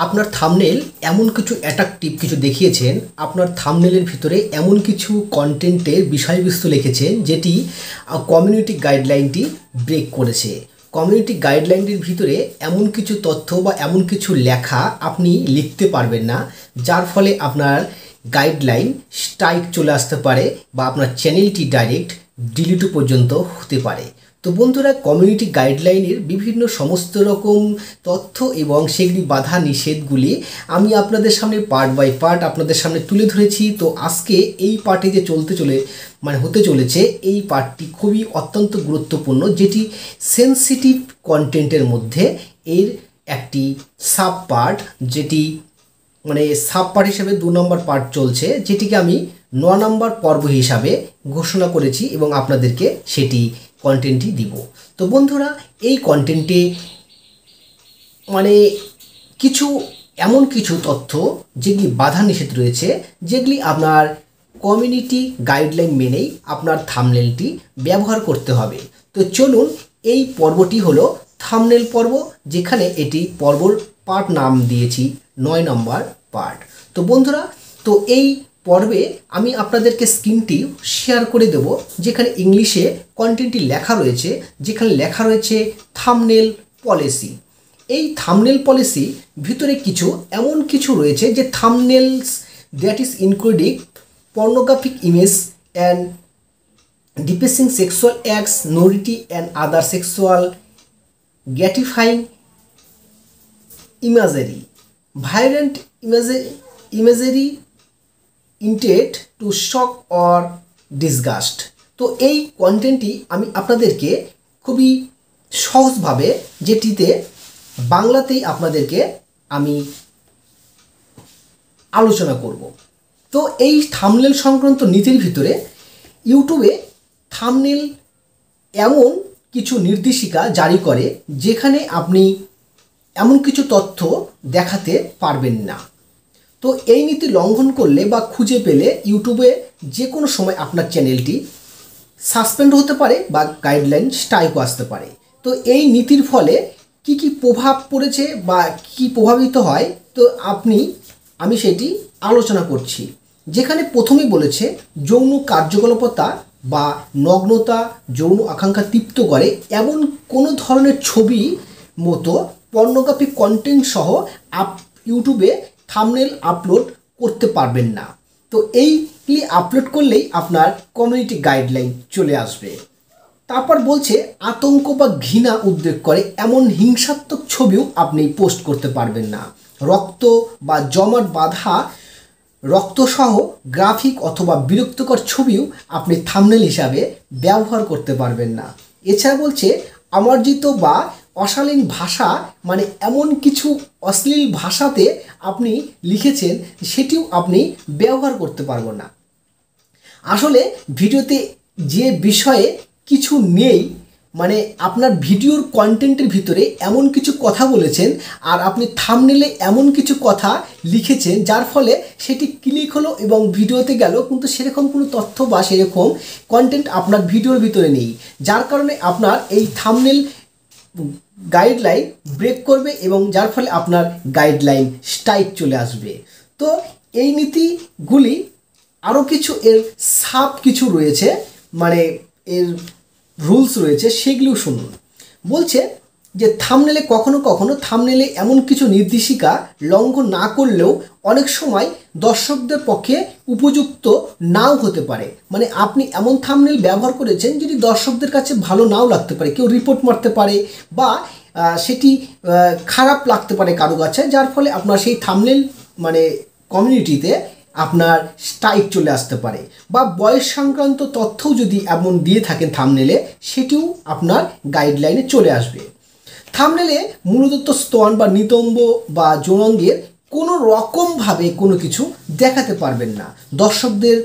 আপনার থাম্বনেল এমন কিছু অ্যাট্রাকটিভ কিছু দেখিয়েছেন, আপনার থাম্বনেলের ভিতরে এমন কিছু কন্টেন্টের বিষয়বস্তু লিখেছেন যেটি কমিউনিটি গাইডলাইনটি ব্রেক করেছে। কমিউনিটি গাইডলাইনটির ভিতরে এমন কিছু তথ্য বা এমন কিছু লেখা আপনি লিখতে পারবেন না, যার ফলে আপনার গাইডলাইন স্ট্রাইক চলে আসতে পারে বা আপনার চ্যানেলটি ডাইরেক্ট ডিলিটও পর্যন্ত হতে পারে। তো বন্ধুরা, কমিউনিটি গাইডলাইনের বিভিন্ন সমস্ত রকম তথ্য এবং সেগুলি বাধা নিষেধগুলি আমি আপনাদের সামনে পার্ট বাই পার্ট আপনাদের সামনে তুলে ধরেছি। তো আজকে এই পার্টে যে হতে চলেছে এই পার্টটি খুবই অত্যন্ত গুরুত্বপূর্ণ, যেটি সেন্সিটিভ কন্টেন্টের মধ্যে এর একটি সাব পার্ট, যেটি সাব পার্ট হিসাবে 2 নম্বর পার্ট চলছে, যেটিকে আমি 9 নম্বর পর্ব হিসাবে ঘোষণা করেছি এবং আপনাদেরকে সেটি কন্টেন্টটি দিব। তো বন্ধুরা, এই কন্টেন্টে এমন কিছু তথ্য যেগুলি বাধা নিষেধ রয়েছে, যেগুলি আপনার কমিউনিটি গাইডলাইন মেনেই আপনার থাম্বনেলটি ব্যবহার করতে হবে। তো চলুন, এই পর্বটি হলো থাম্বনেল পর্ব, যেখানে এটি পর্বর পার্ট নাম দিয়েছি 9 নম্বর পার্ট। তো বন্ধুরা, তো এই পর্বে আমি আপনাদেরকে স্ক্রিনটি শেয়ার করে দেব, যেখানে ইংলিশে কন্টেন্টটি লেখা রয়েছে, যেখানে লেখা রয়েছে থাম্বনেল পলিসি। এই থাম্বনেল পলিসি ভিতরে এমন কিছু রয়েছে যে thumbnails that is including pornographic image and depicting sexual acts, nudity and other sexual gratifying imagery, violent imagery intended to shock or disgust। তো এই কন্টেন্টটি আমি আপনাদেরকে খুবই সহজভাবে, যেটিতে বাংলাতেই আপনাদেরকে আমি আলোচনা করব। তো এই থাম্বনেল সংক্রান্ত নীতির ভিতরে ইউটিউবে থাম্বনেল এমন কিছু নির্দেশিকা জারি করে যেখানে আপনি এমন কিছু তথ্য দেখাতে পারবেন না। তো এই নীতি লঙ্ঘন করলে বা খুঁজে পেলে ইউটিউবে যে কোনো সময় আপনার চ্যানেলটি সাসপেন্ড হতে পারে বা গাইডলাইন স্ট্রাইকও আসতে পারে। তো এই নীতির ফলে কি কি প্রভাব পড়েছে বা কি প্রভাবিত হয়, তো আমি সেটি আলোচনা করছি। যেখানে প্রথমেই বলেছে যৌন কার্যকলাপতা বা নগ্নতা যৌন আকাঙ্ক্ষা তৃপ্ত করে এমন কোনো ধরনের ছবি মতো পর্নোগ্রাফিক কন্টেন্ট সহ ইউটিউবে থাম্বনেল আপলোড করতে পারবেন না। তো এইগুলি আপলোড করলেই আপনার কমিউনিটি গাইডলাইন চলে আসবে। তারপর বলছে আতঙ্ক বা ঘৃণা উদ্রেক করে এমন হিংসাত্মক ছবিও আপনি পোস্ট করতে পারবেন না। রক্ত বা জমাট বাঁধা রক্তসহ গ্রাফিক অথবা বিরক্তিকর ছবিও আপনি থাম্বনেল হিসাবে ব্যবহার করতে পারবেন না। এছাড়া বলছে অমার্জিত বা অশালীন ভাষা, এমন কিছু অশ্লীল ভাষাতে আপনি লিখেছেন সেটিও আপনি ব্যবহার করতে পারবেন না। আসলে ভিডিওতে যে বিষয়ে কিছু নেই, আপনার ভিডিওর কন্টেন্টের ভিতরে এমন কিছু কথা বলেছেন আর আপনি থাম্বনেলে এমন কিছু কথা লিখেছেন যার ফলে সেটি ক্লিক হলো এবং ভিডিওতে গেল, কিন্তু সেরকম কোনো তথ্য বা সেরকম কন্টেন্ট আপনার ভিডিওর ভিতরে নেই, যার কারণে আপনার এই থাম্বনেল গাইডলাইন ব্রেক করবে এবং যার ফলে আপনার গাইডলাইন স্ট্রাইক চলে আসবে। তো এই নীতিগুলি আরও কিছু এর কিছু রয়েছে, এর রুলস রয়েছে, সেগুলিও শুনুন। বলছে যে থাম্বনেলে কখনো কখনো থাম্বনেলে এমন কিছু নির্দেশিকা লঙ্ঘন না করলেও অনেক সময় দর্শকদের পক্ষে উপযুক্ত নাও হতে পারে। আপনি এমন থাম্বনেল ব্যবহার করেছেন যেটি দর্শকদের কাছে ভালো নাও লাগতে পারে, কেউ রিপোর্ট মারতে পারে বা সেটি খারাপ লাগতে পারে কারো কাছে, যার ফলে আপনার সেই থাম্বনেল কমিউনিটিতে আপনার স্ট্রাইক চলে আসতে পারে। বা বয়স সংক্রান্ত তথ্যও যদি এমন দিয়ে থাকেন থাম্বনেলে, সেটিও আপনার গাইডলাইনে চলে আসবে। থাম্বনেলে মূলত স্তন বা নিতম্ব বা যৌনাঙ্গের কোনো রকমভাবে কোনো কিছু দেখাতে পারবেন না। দর্শকদের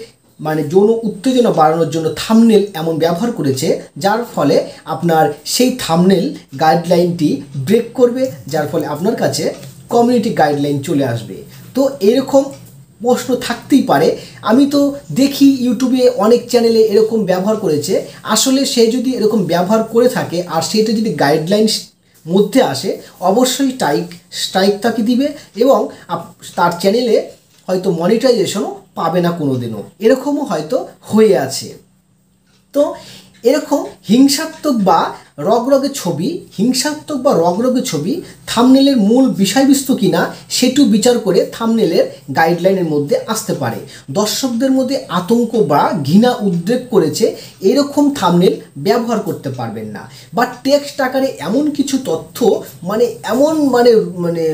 যৌন উত্তেজনা বাড়ানোর জন্য থাম্বনেল এমন ব্যবহার করেছে যার ফলে আপনার সেই থাম্বনেল গাইডলাইনটি ব্রেক করবে, যার ফলে আপনার কাছে কমিউনিটি গাইডলাইন চলে আসবে। তো এরকম প্রশ্ন থাকতেই পারে, আমি তো দেখি ইউটিউবে অনেক চ্যানেলে এরকম ব্যবহার করেছে। আসলে সে যদি এরকম ব্যবহার করে থাকে আর সেটা যদি গাইডলাইন মধ্যে আসে, অবশ্যই স্ট্রাইক তাকে দিবে এবং তার চ্যানেলে হয়তো মনিটাইজেশনও পাবে না কোনো দিনও, এরকমও হয়তো হয়ে আছে। তো এরকম হিংসাত্মক বা রগরগে ছবি থাম্বনেলের মূল বিষয়বস্তু কিনা সেটু বিচার করে থাম্বনেলের গাইডলাইনের মধ্যে আসতে পারে। দর্শকদের মধ্যে আতঙ্ক বা ঘৃণা উদ্রেক করেছে এরকম থাম্বনেল ব্যবহার করতে পারবেন না। বা টেক্সট আকারে এমন কিছু তথ্য মানে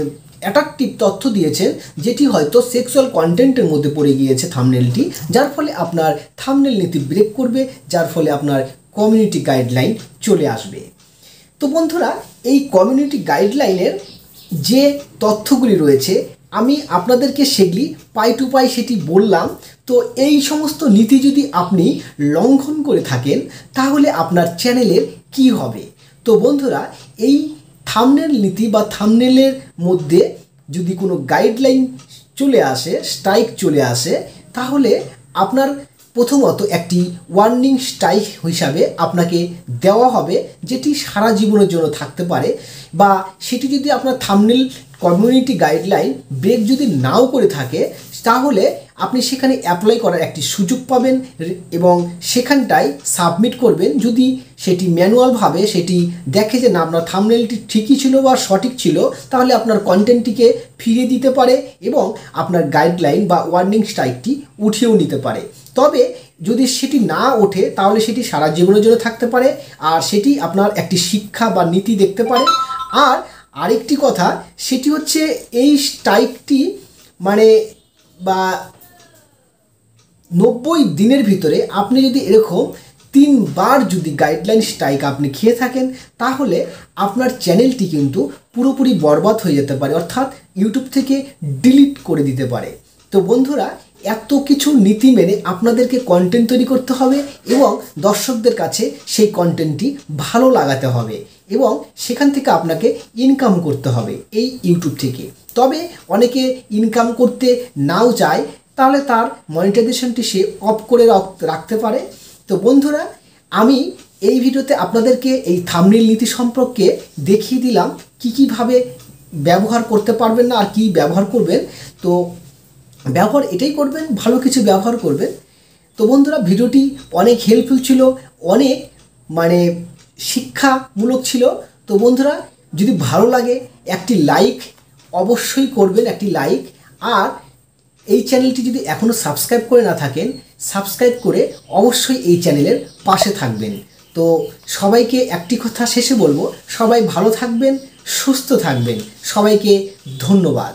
অ্যাট্রাকটিভ তথ্য দিয়েছেন যেটি হয়তো সেক্সুয়াল কন্টেন্টের মধ্যে পড়ে গিয়েছে থাম্বনেলটি, যার ফলে আপনার থাম্বনেল নীতি ব্রেক করবে, যার ফলে আপনার কমিউনিটি গাইডলাইন চলে আসবে। তো বন্ধুরা, এই কমিউনিটি গাইডলাইনের যে তথ্যগুলি রয়েছে আমি আপনাদেরকে সেগুলি পাই টু পাই সেটি বললাম। তো এই সমস্ত নীতি যদি আপনি লঙ্ঘন করে থাকেন তাহলে আপনার চ্যানেলের কি হবে? তো বন্ধুরা, এই থাম্বনেল নীতি বা থাম্বনেলের মধ্যে যদি কোনো গাইডলাইন চলে আসে, স্ট্রাইক চলে আসে, তাহলে আপনার প্রথমত একটি ওয়ার্নিং স্ট্রাইক হিসাবে আপনাকে দেওয়া হবে, যেটি সারা জীবনের জন্য থাকতে পারে। বা সেটি যদি আপনার থাম্বনেল কমিউনিটি গাইডলাইন ব্রেক যদি নাও করে থাকে তাহলে আপনি সেখানে অ্যাপ্লাই করার একটি সুযোগ পাবেন এবং সেখানটায় সাবমিট করবেন। যদি সেটি ম্যানুয়ালভাবে সেটি দেখে যে না আপনার থাম্বনেলটি ঠিকই ছিল বা সঠিক ছিল, তাহলে আপনার কন্টেন্টটিকে ফিরিয়ে দিতে পারে এবং আপনার গাইডলাইন বা ওয়ার্নিং স্ট্রাইকটি উঠিয়েও নিতে পারে। তবে যদি সেটি না ওঠে তাহলে সেটি সারা জীবনের জন্য থাকতে পারে, আর সেটি আপনার একটি শিক্ষা বা নীতি দেখতে পারে। আর আরেকটি কথা সেটি হচ্ছে এই স্ট্রাইকটি বা 90 দিনের ভিতরে আপনি যদি এরকম 3 বার যদি গাইডলাইন স্ট্রাইক আপনি খেয়ে থাকেন তাহলে আপনার চ্যানেলটি কিন্তু পুরোপুরি বরবাদ হয়ে যেতে পারে, অর্থাৎ ইউটিউব থেকে ডিলিট করে দিতে পারে। তো বন্ধুরা, এত কিছু নীতি মেনে আপনাদেরকে কন্টেন্ট তৈরি করতে হবে এবং দর্শকদের কাছে সেই কন্টেন্টটি ভালো লাগাতে হবে এবং সেখান থেকে আপনাকে ইনকাম করতে হবে এই ইউটিউব থেকে। তবে অনেকে ইনকাম করতে নাও চায়, তাহলে তার মনিটাইজেশনটি সে অফ করে রাখতে পারে। তো বন্ধুরা, আমি এই ভিডিওতে আপনাদেরকে এই থাম্বনেল নীতি সম্পর্কে দেখিয়ে দিলাম কীভাবে ব্যবহার করতে পারবেন না আর কি ব্যবহার করবেন। তো ব্যবহার এটাই করবেন, ভালো কিছু ব্যবহার করবেন। তো বন্ধুরা, ভিডিওটি অনেক হেল্পফুল ছিল, অনেক শিক্ষামূলক ছিল। তো বন্ধুরা, যদি ভালো লাগে একটি লাইক অবশ্যই করবেন, একটি লাইক। আর এই চ্যানেলটি যদি এখনও সাবস্ক্রাইব করে না থাকেন, সাবস্ক্রাইব করে অবশ্যই এই চ্যানেলের পাশে থাকবেন। তো সবাইকে একটি কথা শেষে বলবো, সবাই ভালো থাকবেন, সুস্থ থাকবেন। সবাইকে ধন্যবাদ।